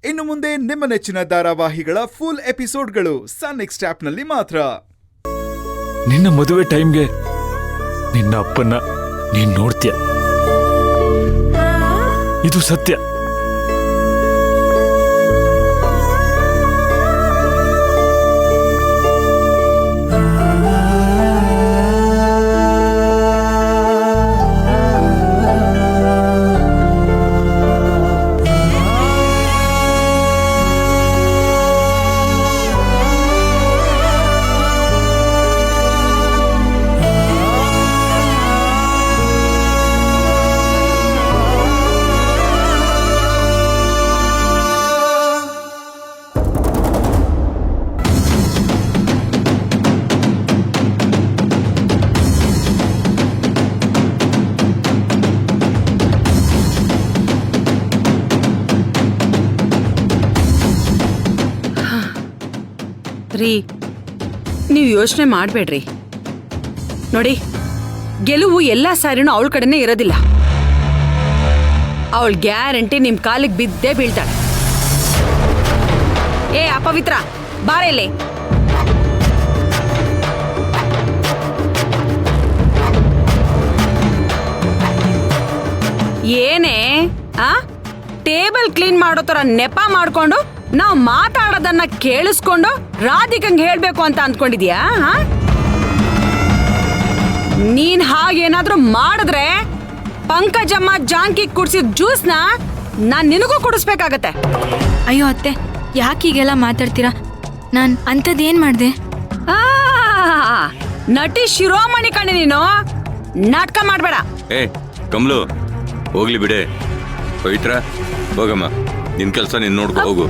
ಇನ್ನು ಮುಂದೆ ನಿಮ್ಮ ನೆಚ್ಚಿನ ಧಾರಾವಾಹಿಗಳ ಫುಲ್ ಎಪಿಸೋಡ್ಗಳು ಸನ್ ನೆಕ್ಸ್ಟ್ ಆಪ್ನಲ್ಲಿ ಮಾತ್ರ. ನಿನ್ನ ಮದುವೆ ಟೈಮ್ಗೆ ನಿನ್ನ ಅಪ್ಪನ್ನ ನೀನ್ ನೋಡ್ತೀಯ, ಇದು ಸತ್ಯ. ರೀ, ನೀವು ಯೋಚನೆ ಮಾಡಬೇಡ್ರಿ. ನೋಡಿ, ಗೆಲುವು ಎಲ್ಲ ಸಾರಿನೂ ಅವಳ ಕಡೆನೇ ಇರೋದಿಲ್ಲ. ಅವಳ ಗ್ಯಾರಂಟಿ ನಿಮ್ ಕಾಲಿಗೆ ಬಿದ್ದೇ ಬೀಳ್ತಾಳೆ. ಏ ಅಪವಿತ್ರ, ಬಾರೆಲೆ. ಏನೇ ಟೇಬಲ್ ಕ್ಲೀನ್ ಮಾಡೋ ತರ ನೆಪ ಮಾಡ್ಕೊಂಡು ನಾವು ಮಾತಾಡೋದನ್ನ ಕೇಳಿಸ್ಕೊಂಡು ರಾಧಿಕಂಗೆ ಹೇಳ್ಬೇಕು ಅಂತ ಅಂದ್ಕೊಂಡಿದ್ಯಾ? ನೀನ್ ಹಾಗೇನಾದ್ರೂ ಮಾಡಿದ್ರೆ ಪಂಕಜಮ್ಮ ಜಾಂಕಿ ಕುಡ್ಸಿದ ಜ್ಯೂಸ್ನ ನಾನ್ ನಿನಗೂ ಕುಡಿಸ್ಬೇಕಾಗತ್ತೆ. ಅಯ್ಯೋ ಅತ್ತೆ, ಯಾಕೆ ಹೀಗೆಲ್ಲ ಮಾತಾಡ್ತೀರಾ? ನಾನ್ ಅಂಥದ್ದೇನ್ ಮಾಡ್ದೆ? ನಟಿ ಶಿರೋಮಣಿ ಕಣೆ ನೀನು, ನಾಟಕ ಮಾಡ್ಬೇಡ. ಏ ಕಮಲು, ಹೋಗ್ಲಿ ಬಿಡೆ. ಪವಿತ್ರ ಹೋಗಮ್ಮ, ನಿನ್ ಕೆಲಸ ನೀನ್ ನೋಡ್ಕೊ ಹೋಗು.